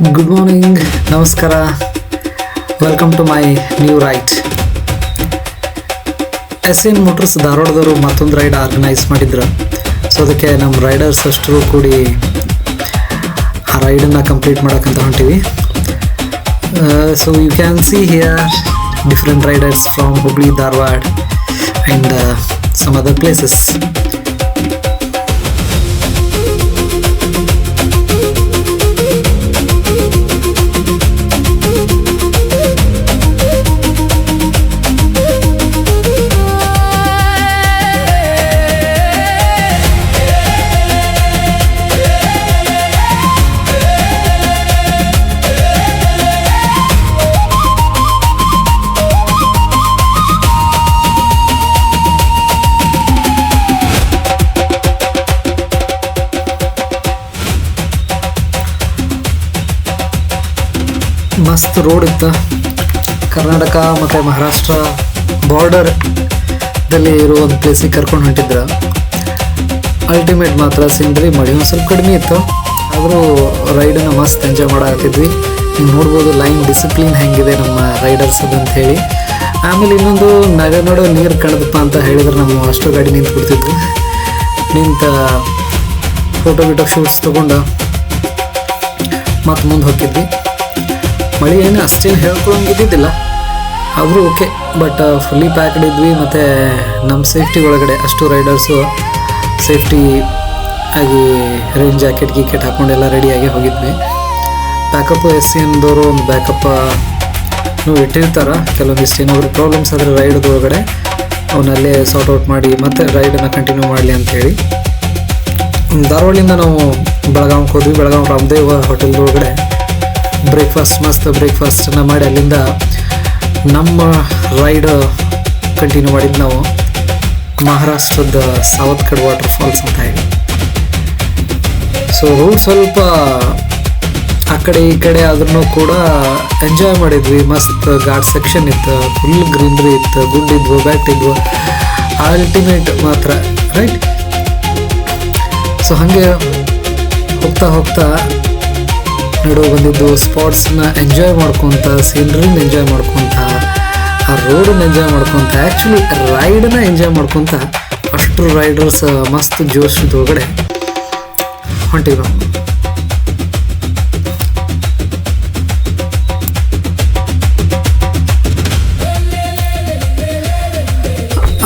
Good morning, ನಮಸ್ಕಾರ, welcome to my new ride. SN motors ಧಾರವಾಡದವರು ಮತ್ತೊಂದು ರೈಡ್ ಆರ್ಗನೈಸ್ ಮಾಡಿದ್ರು. ಸೊ ಅದಕ್ಕೆ ನಮ್ಮ ರೈಡರ್ಸ್ ಅಷ್ಟರು ಕೂಡಿ ಆ ರೈಡನ್ನು ಕಂಪ್ಲೀಟ್ ಮಾಡೋಕ್ಕಂತ ಹೊಂಟಿವಿ. So you can see here different riders from Hubli, Dharwad and some other places. ಮಸ್ತ್ ರೋಡ್ ಇತ್ತು. ಕರ್ನಾಟಕ ಮತ್ತು ಮಹಾರಾಷ್ಟ್ರ ಬಾರ್ಡರ್ದಲ್ಲಿ ಇರೋ ಒಂದು ಪ್ಲೇಸಿಗೆ ಕರ್ಕೊಂಡು ಹೊಂಟಿದ್ರು. ಅಲ್ಟಿಮೇಟ್ ಮಾತ್ರ ಸೀನ್ರಿ ಮಳೆ ಒಂದು ಸ್ವಲ್ಪ ಕಡಿಮೆ ಇತ್ತು, ಆದರೂ ರೈಡನ್ನು ಮಸ್ತ್ ಎಂಜಾಯ್ ಮಾಡಾಕತ್ತಿದ್ವಿ. ನೀವು ನೋಡ್ಬೋದು ಲೈನ್ ಡಿಸಿಪ್ಲಿನ್ ಹೆಂಗಿದೆ ನಮ್ಮ ರೈಡರ್ಸ್ ಅಂತ ಹೇಳಿ. ಆಮೇಲೆ ಇನ್ನೊಂದು ನೋಡೋ ನೀರು ಕಣದಪ್ಪ ಅಂತ ಹೇಳಿದ್ರೆ ನಮ್ಮ ಅಷ್ಟು ಗಾಡಿ ನಿಂತು ಬಿಡ್ತಿದ್ರು. ನಿಂತ ಫೋಟೋ ಶೂಟ್ಸ್ ತೊಗೊಂಡು ಮತ್ತೆ ಮುಂದೆ ಹೋಗಿದ್ವಿ. ಮಳೆ ಏನು ಅಷ್ಟೇನು ಹೇಳ್ಕೊಳಂಗಿದ್ದಿದ್ದಿಲ್ಲ, ಆದರೂ ಓಕೆ. ಬಟ್ ಫುಲ್ಲಿ ಪ್ಯಾಕ್ಡ್ ಇದ್ವಿ ಮತ್ತು ನಮ್ಮ ಸೇಫ್ಟಿ ಒಳಗಡೆ ಅಷ್ಟು ರೈಡರ್ಸು ಸೇಫ್ಟಿ ಆಗಿ ರೈನ್ ಜಾಕೆಟ್ ಗೀಕೆಟ್ ಹಾಕ್ಕೊಂಡೆಲ್ಲ ರೆಡಿಯಾಗಿ ಹೋಗಿದ್ವಿ. ಬ್ಯಾಕಪ್ SNದವರು ಒಂದು ಬ್ಯಾಕಪ್ ಇಟ್ಟಿರ್ತಾರೆ. ಕೆಲವೊಂದಿಷ್ಟು ಏನಾದರೂ ಪ್ರಾಬ್ಲಮ್ಸ್ ಆದರೆ ರೈಡ್ದ ಒಳಗಡೆ ಅವನ್ನಲ್ಲೇ ಸಾರ್ಟ್ ಔಟ್ ಮಾಡಿ ಮತ್ತೆ ರೈಡನ್ನು ಕಂಟಿನ್ಯೂ ಮಾಡಲಿ ಅಂಥೇಳಿ ಧಾರವಾಡಿಂದ ನಾವು ಬೆಳಗಾವಿಗೆ ಹೋದ್ವಿ. ಬೆಳಗಾವಿ ರಾಮದೇವ್ ಹೋಟೆಲ್ದೊಳಗಡೆ ಮಸ್ತ್ ಬ್ರೇಕ್ಫಾಸ್ಟನ್ನು ಮಾಡಿ ಅಲ್ಲಿಂದ ನಮ್ಮ ರೈಡ್ ಕಂಟಿನ್ಯೂ ಮಾಡಿದ್ದು ನಾವು ಮಹಾರಾಷ್ಟ್ರದ ಸಾವತ್ಕಡ್ ವಾಟರ್ ಫಾಲ್ಸ್ ಅಂತ ಹೇಳಿ. ಸೊ ರೋಡ್ ಸ್ವಲ್ಪ ಆ ಕಡೆ ಈ ಕಡೆ ಆದ್ರೂ ಕೂಡ ಎಂಜಾಯ್ ಮಾಡಿದ್ವಿ. ಮಸ್ತ್ ಘಾಟ್ ಸೆಕ್ಷನ್ ಇತ್ತು, ಫುಲ್ ಗ್ರೀನ್ರಿ ಇತ್ತು, ಗುಡ್ಡಿದ್ವು, ಬ್ಯಾಟಿದ್ವು, ಅಲ್ಟಿಮೇಟ್ ಮಾತ್ರ ರೈಟ್. ಸೊ ಹಾಗೆ ಹೋಗ್ತಾ ನಡುವೆ ಬಂದಿದ್ದು ಸ್ಪಾಟ್ಸ್ನ ಎಂಜಾಯ್ ಮಾಡ್ಕೊತ, ಸೀನ್ರಿನ ಎಂಜಾಯ್ ಮಾಡ್ಕೊತ, ಆ ರೋಡನ್ನ ಎಂಜಾಯ್ ಮಾಡ್ಕೊತ, ಆ್ಯಕ್ಚುಲಿ ರೈಡನ್ನ ಎಂಜಾಯ್ ಮಾಡ್ಕೊತ ಅಷ್ಟು ರೈಡರ್ಸ್ ಮಸ್ತ್ ಜೋಶದೊಳಗಡೆ ಹೊಂಟಿವಿ ನಾವು.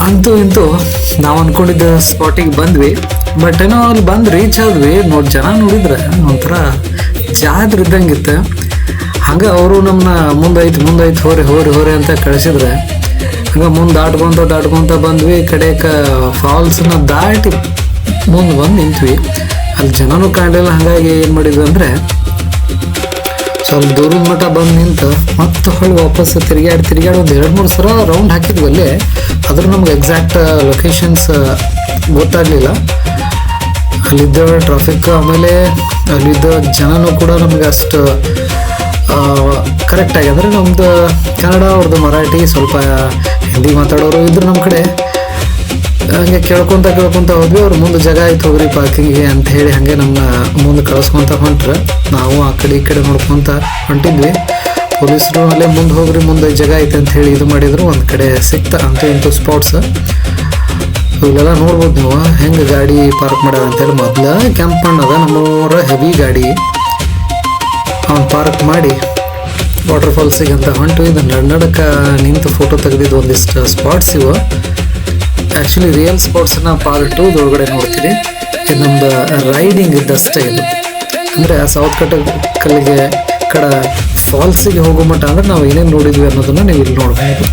ಅಂತೂ ಇಂತೂ ನಾವು ಅಂದ್ಕೊಂಡಿದ್ದ ಸ್ಪಾಟಿಗೆ ಬಂದ್ವಿ. ಬಟ್ ಏನೋ ಅಲ್ಲಿ ಬಂದು ರೀಚ್ ಆದ್ವಿ. ಜನ ನೋಡಿದ್ರೆ ಒಂಥರ ಜಾತ್ರೆ ಇದ್ದಂಗಿತ್ತು. ಹಂಗೆ ಅವರು ನಮ್ಮನ್ನ ಮುಂದಾಯ್ತು ಹೋರಿ ಅಂತ ಕಳಿಸಿದ್ರೆ ಹಂಗೆ ಮುಂದೆ ದಾಟ್ಕೊತ ಬಂದ್ವಿ. ಕಡೆಗೆ ಫಾಲ್ಸ್ನ ದಾಟಿ ಮುಂದೆ ಬಂದು ನಿಂತ್ವಿ. ಅಲ್ಲಿ ಜನನೂ ಕಾಣಲಿಲ್ಲ. ಹಾಗಾಗಿ ಏನು ಮಾಡಿದ್ವಿ ಅಂದರೆ ಸ್ವಲ್ಪ ದೂರದ ಮಟ್ಟ ಬಂದು ನಿಂತು ಮತ್ತೆ ಹೊಳ್ಳಿ ವಾಪಸ್ ತಿರುಗಾಡಿ ಒಂದು 2-3 ಸಲ ರೌಂಡ್ ಹಾಕಿದ್ವಿ ಅಲ್ಲೇ. ಆದರೂ ನಮ್ಗೆ ಎಕ್ಸಾಕ್ಟ್ ಲೊಕೇಶನ್ಸ್ ಗೊತ್ತಾಗಲಿಲ್ಲ. ಅಲ್ಲಿದ್ದ ಟ್ರಾಫಿಕ್ ಆಮೇಲೆ ಅಲ್ಲಿದ್ದ ಜನನೂ ಕೂಡ ನಮ್ಗೆ ಅಷ್ಟು ಕರೆಕ್ಟಾಗಿ, ಅಂದರೆ ನಮ್ಮದು ಕನ್ನಡ, ಅವ್ರದ್ದು ಮರಾಠಿ, ಸ್ವಲ್ಪ ಹಿಂದಿ ಮಾತಾಡೋರು ಇದ್ರು ನಮ್ಮ ಕಡೆ. ಹಂಗೆ ಕೇಳ್ಕೊತ ಹೋದ್ವಿ. ಅವ್ರು ಮುಂದೆ ಜಾಗ ಆಯ್ತು ಹೋಗ್ರಿ ಪಾರ್ಕಿಂಗ್ಗೆ ಅಂತ ಹೇಳಿ ಹಾಗೆ ನಮ್ಮ ಮುಂದೆ ಕಳಿಸ್ಕೊತ ಹೊಂಟ್ರೆ ನಾವು ಆ ಕಡೆ ಈ ಕಡೆ ನೋಡ್ಕೊತ ಹೊಂಟಿದ್ವಿ. ಪೊಲೀಸರು ಅಲ್ಲೇ ಮುಂದೆ ಜಾಗ ಐತೆ ಅಂತ ಹೇಳಿ ಇದು ಮಾಡಿದ್ರು. ಒಂದು ಕಡೆ ಸಿಕ್ತ ಇಂಥ ಸ್ಪಾಟ್ಸ್. ಇಲ್ಲೆಲ್ಲ ನೋಡ್ಬೋದು ನೀವು ಹೆಂಗೆ ಗಾಡಿ ಪಾರ್ಕ್ ಮಾಡ್ಯಾರ ಅಂತೇಳಿ. ಮೊದಲು ಕೆಂಪಣ್ಣ ಅದ ನಮ್ಮೂರ ಹೆವಿ ಗಾಡಿ ಅವ್ನು ಪಾರ್ಕ್ ಮಾಡಿ ವಾಟರ್ ಫಾಲ್ಸಿಗೆ ಅಂತ ಹೊಂಟು. ಇದನ್ನು ನಡಕ್ಕೆ ನಿಂತು ಫೋಟೋ ತೆಗೆದಿದ್ದು ಒಂದಿಷ್ಟು ಸ್ಪಾಟ್ಸ್ ಇವು. ಆ್ಯಕ್ಚುಲಿ ರಿಯಲ್ ಸ್ಪಾಟ್ಸನ್ನ ಪಾರ್ಟ್ 2 ನೋಡ್ತೀರಿ. ಇದು ನಮ್ಮದು ರೈಡಿಂಗ್ ಇದ್ದಷ್ಟೇ. ಇದು ಅಂದರೆ ಆ ಸಾವತ್ಕಲ್ಲಿಗೆ ಕಡೆ ಫಾಲ್ಸಿಗೆ ಹೋಗೋ ಮಟ್ಟ ಅಂದರೆ ನಾವು ಏನೇನು ನೋಡಿದ್ವಿ ಅನ್ನೋದನ್ನು ನೀವು ಇಲ್ಲಿ ನೋಡ್ಬೋದು.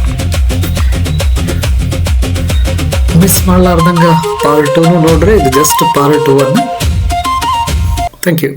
ಮಿಸ್ ಮಾಡಲಾರ್ದಂಗೆ ಪಾರ್ಟ್ 2 ನೋಡ್ರಿ. ಇದು ಜಸ್ಟ್ ಪಾರ್ಟ್ 1. Thank you.